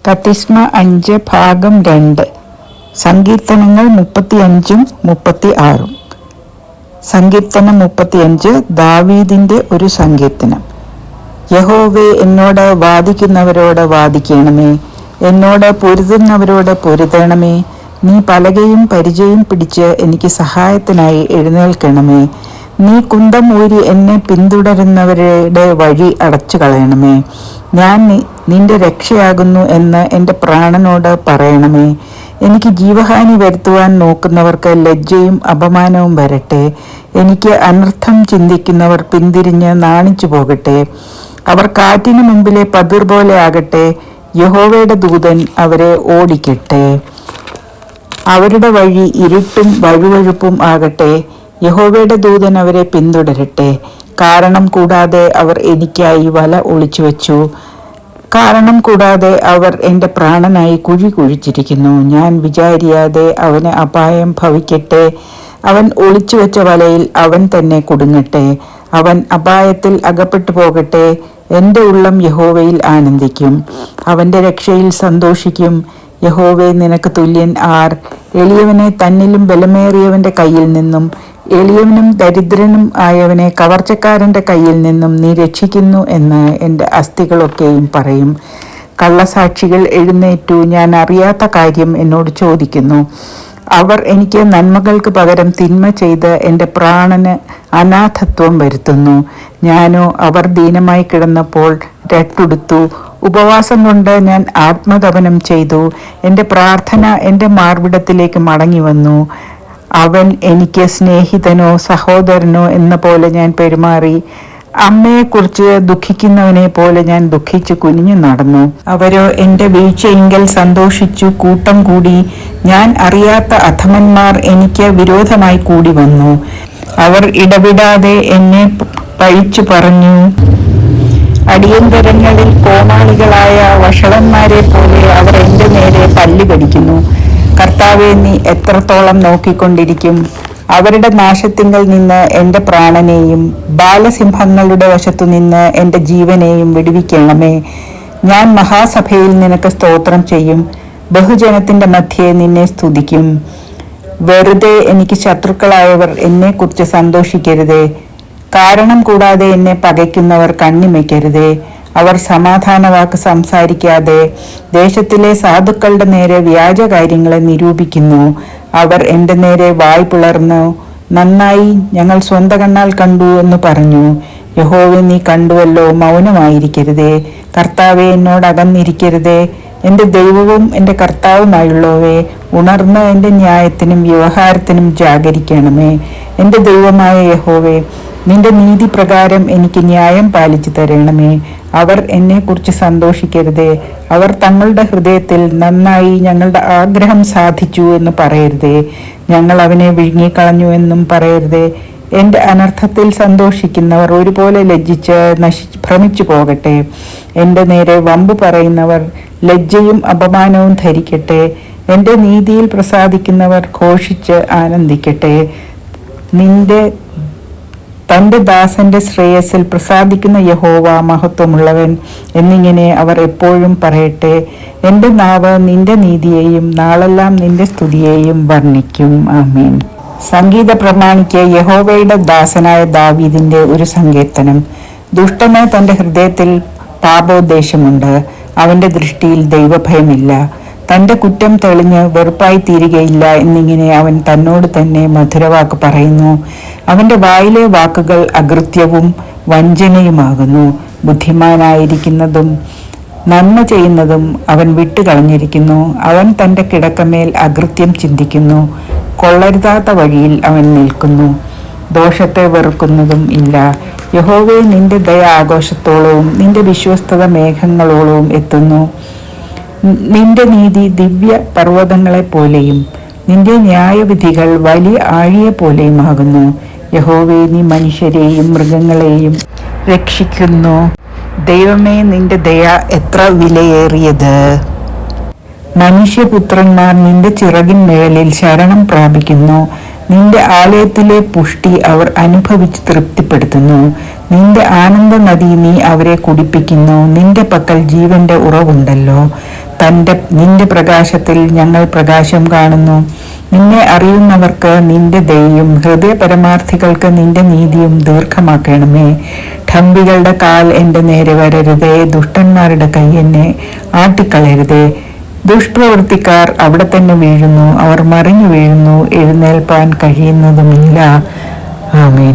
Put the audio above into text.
കത്തിസ്മ 5 ഭാഗം 2. സങ്കീർത്തനങ്ങൾ 35 36. സങ്കീർത്തനം 35 ദാവീദിന്റെ ഒരു സങ്കീർത്തനം. യഹോവേ, എന്നോട് വാദിക്കുന്നവരോട് വാദിക്കണമേ, എന്നോട് പൊരുതുന്നവരോട് പൊരുതണമേ. നീ പലകയും പരിചയും പിടിച്ച് എനിക്ക് സഹായത്തിനായി എഴുന്നേൽക്കണമേ. നീ കുന്തം ഊരി എന്നെ പിന്തുടരുന്നവരുടെ വഴി അടച്ചു കളയണമേ. ഞാൻ നിന്റെ രക്ഷയാകുന്നു എന്ന് എൻ്റെ പ്രാണനോട് പറയണമേ. എനിക്ക് ജീവഹാനി വരുത്തുവാൻ നോക്കുന്നവർക്ക് ലജ്ജയും അപമാനവും വരട്ടെ. എനിക്ക് അനർത്ഥം ചിന്തിക്കുന്നവർ പിന്തിരിഞ്ഞ് നാണിച്ചു പോകട്ടെ. അവർ കാറ്റിനു മുമ്പിലെ പതിർ പോലെ ആകട്ടെ. യഹോവയുടെ ദൂതൻ അവരെ ഓടിക്കട്ടെ. അവരുടെ വഴി ഇരുട്ടും വഴുവഴുപ്പും ആകട്ടെ. യഹോവയുടെ ദൂതൻ അവരെ പിന്തുടരട്ടെ. കാരണം കൂടാതെ അവർ എനിക്കായി വല ഒളിച്ചു വച്ചു. കാരണം കൂടാതെ അവർ എൻ്റെ പ്രാണനായി കുഴി കുഴിച്ചിരിക്കുന്നു. ഞാൻ വിചാരിയാതെ അവന് അപായം ഭവിക്കട്ടെ. അവൻ ഒളിച്ചു വെച്ച വലയിൽ അവൻ തന്നെ കുടുങ്ങട്ടെ. അവൻ അപായത്തിൽ അകപ്പെട്ടു പോകട്ടെ. എൻ്റെ ഉള്ളം യഹോവയിൽ ആനന്ദിക്കും, അവൻ്റെ രക്ഷയിൽ സന്തോഷിക്കും. യഹോവേ, നിനക്ക് തുല്യൻ ആർ? എളിയവനെ തന്നിലും ബലമേറിയവന്റെ കയ്യിൽ നിന്നും, എളിയവനും ദരിദ്രനും ആയവനെ കവർച്ചക്കാരന്റെ കയ്യിൽ നിന്നും നീ രക്ഷിക്കുന്നു എന്ന് എൻ്റെ അസ്ഥികളൊക്കെയും പറയും. കള്ളസാക്ഷികൾ എഴുന്നേറ്റു ഞാൻ അറിയാത്ത കാര്യം എന്നോട് ചോദിക്കുന്നു. അവർ എനിക്ക് നന്മകൾക്ക് പകരം തിന്മ ചെയ്ത് എൻ്റെ പ്രാണന് അനാഥത്വം വരുത്തുന്നു. ഞാനോ അവർ ദീനമായി കിടന്നപ്പോൾ രട്ടുടുത്തു. ഉപവാസം കൊണ്ട് ഞാൻ ആത്മതപനം ചെയ്തു. എൻ്റെ പ്രാർത്ഥന എൻ്റെ മാർവിടത്തിലേക്ക് മടങ്ങി വന്നു. അവൻ എനിക്ക് സ്നേഹിതനോ സഹോദരനോ എന്ന പോലെ ഞാൻ പെരുമാറി. അമ്മയെക്കുറിച്ച് ദുഃഖിക്കുന്നവനെ പോലെ ഞാൻ ദുഃഖിച്ചു കുനിഞ്ഞു നടന്നു. അവരോ എൻ്റെ വീഴ്ചയെങ്കിൽ സന്തോഷിച്ചു കൂട്ടം കൂടി. ഞാൻ അറിയാത്ത അധമന്മാർ എനിക്ക് വിരോധമായി കൂടി വന്നു. അവർ ഇടവിടാതെ എന്നെ പഴിച്ചു പറഞ്ഞു. അടിയന്തരങ്ങളിൽ കോമാളികളായ വഷളന്മാരെ പോലെ അവർ എൻ്റെ നേരെ പല്ല് കടിക്കുന്നു. കർത്താവെ, നീ എത്രത്തോളം നോക്കിക്കൊണ്ടിരിക്കും? അവരുടെ നാശത്തിങ്കൽ നിന്ന് എൻ്റെ പ്രാണനെയും ബാലസിംഹങ്ങളുടെ വശത്തു നിന്ന് എൻ്റെ ജീവനെയും വിടുവിക്കണമേ. ഞാൻ മഹാസഭയിൽ നിനക്ക് സ്തോത്രം ചെയ്യും, ബഹുജനത്തിൻ്റെ മധ്യേ നിന്നെ സ്തുതിക്കും. വെറുതെ എനിക്ക് ശത്രുക്കളായവർ എന്നെക്കുറിച്ച് സന്തോഷിക്കരുതേ. കാരണം കൂടാതെ എന്നെ പകയ്ക്കുന്നവർ കണ്ണിമയ്ക്കരുതേ. അവർ സമാധാന വാക്ക് സംസാരിക്കാതെ ദേശത്തിലെ സാധുക്കളുടെ നേരെ വ്യാജ കാര്യങ്ങളെ നിരൂപിക്കുന്നു. അവർ എൻ്റെ നേരെ വായ് പിളർന്നു, നന്നായി, ഞങ്ങൾ സ്വന്ത കണ്ണാൽ കണ്ടു എന്ന് പറഞ്ഞു. യഹോവേ, നീ കണ്ടുവല്ലോ, മൗനമായിരിക്കരുതേ. കർത്താവെ, എന്നോട് അകന്നിരിക്കരുതേ. എൻ്റെ ദൈവവും എൻ്റെ കർത്താവുമായുള്ളവേ, ഉണർന്ന് എൻ്റെ ന്യായത്തിനും വ്യവഹാരത്തിനും ജാഗരിക്കണമേ. എൻ്റെ ദൈവമായ യഹോവേ, നിന്റെ നീതി പ്രകാരം എനിക്ക് ന്യായം പാലിച്ചു തരണമേ. അവർ എന്നെക്കുറിച്ച് സന്തോഷിക്കരുതേ. അവർ തങ്ങളുടെ ഹൃദയത്തിൽ നന്നായി, ഞങ്ങളുടെ ആഗ്രഹം സാധിച്ചു എന്ന് പറയരുതേ. ഞങ്ങൾ അവനെ വിഴുങ്ങിക്കളഞ്ഞു എന്നും പറയരുതേ. എൻ്റെ അനർത്ഥത്തിൽ സന്തോഷിക്കുന്നവർ ഒരുപോലെ ലജ്ജിച്ച് ഭ്രമിച്ചു പോകട്ടെ. എൻ്റെ നേരെ വമ്പ് പറയുന്നവർ ലജ്ജയും അപമാനവും ധരിക്കട്ടെ. എൻ്റെ നീതിയിൽ പ്രസാദിക്കുന്നവർ ഘോഷിച്ച് ആനന്ദിക്കട്ടെ. തൻ്റെ ദാസന്റെ ശ്രേയസിൽ പ്രസാദിക്കുന്ന യഹോവ മഹത്വമുള്ളവൻ എന്നിങ്ങനെ അവർ എപ്പോഴും പറയട്ടെ. എൻ്റെ നാവ് നിന്റെ നീതിയെയും നാളെല്ലാം നിന്റെ സ്തുതിയെയും വർണ്ണിക്കും. ആമേൻ. സംഗീത പ്രമാണിക്ക് യഹോവയുടെ ദാസനായ ദാവീദിന്റെ ഒരു സങ്കീർത്തനം. ദുഷ്ടന് തൻ്റെ ഹൃദയത്തിൽ പാപോദ്ദേശമുണ്ട്, അവൻ്റെ ദൃഷ്ടിയിൽ ദൈവഭയമില്ല. തൻ്റെ കുറ്റം തെളിഞ്ഞ് വെറുപ്പായി തീരുകയില്ല എന്നിങ്ങനെ അവൻ തന്നോട് തന്നെ മധുരവാക്ക് പറയുന്നു. അവൻ്റെ വായിലെ വാക്കുകൾ അകൃത്യവും വഞ്ചനയുമാകുന്നു. ബുദ്ധിമാനായിരിക്കുന്നതും നന്മ ചെയ്യുന്നതും അവൻ വിട്ടുകളഞ്ഞിരിക്കുന്നു. അവൻ തൻ്റെ കിടക്കമേൽ അകൃത്യം ചിന്തിക്കുന്നു. കൊള്ളരുതാത്ത വഴിയിൽ അവൻ നിൽക്കുന്നു. ദോഷത്തെ വെറുക്കുന്നതും ഇല്ല. യഹോവേ, നിന്റെ ദയ ആഘോഷത്തോളവും നിന്റെ വിശ്വസ്തത മേഘങ്ങളോളവും എത്തുന്നു. നിന്റെ നീതി ദിവ്യ പർവ്വതങ്ങളെപ്പോലെയും നിന്റെ ന്യായവിധികൾ വലിയ ആഴിയെ പോലെയുമാകുന്നു. യഹോവേ, നീ മനുഷ്യരെയും മൃഗങ്ങളെയും രക്ഷിക്കുന്നു. ദൈവമേ, നിന്റെ ദയ എത്ര വിലയേറിയത്! മനുഷ്യപുത്രന്മാർ നിന്റെ ചിറകിന്മേലിൽ ശരണം പ്രാപിക്കുന്നു. നിന്റെ ആലയത്തിലെ പുഷ്ടി അവർ അനുഭവിച്ച് തൃപ്തിപ്പെടുത്തുന്നു. നിന്റെ ആനന്ദ നദി നീ അവരെ കുടിപ്പിക്കുന്നു. നിന്റെ പക്കൽ ജീവന്റെ ഉറവുണ്ടല്ലോ. നിന്റെ പ്രകാശത്തിൽ ഞങ്ങൾ പ്രകാശം കാണുന്നു. നിന്നെ അറിയുന്നവർക്ക് നിന്റെ ദയയും ഹൃദയ പരമാർത്ഥികൾക്ക് നിന്റെ നീതിയും ദീർഘമാക്കണമേ. ഠംബികളുടെ കാൽ എൻ്റെ നേരെ വരരുതേ, ദുഷ്ടന്മാരുടെ കൈ എന്നെ ആട്ടിക്കളയരുതേ. ദുഷ്പ്രവൃത്തിക്കാർ അവിടെ തന്നെ വീഴുന്നു, അവർ മറിഞ്ഞു വീഴുന്നു, എഴുന്നേൽപ്പാൻ കഴിയുന്നതുമില്ല. ആമേൻ.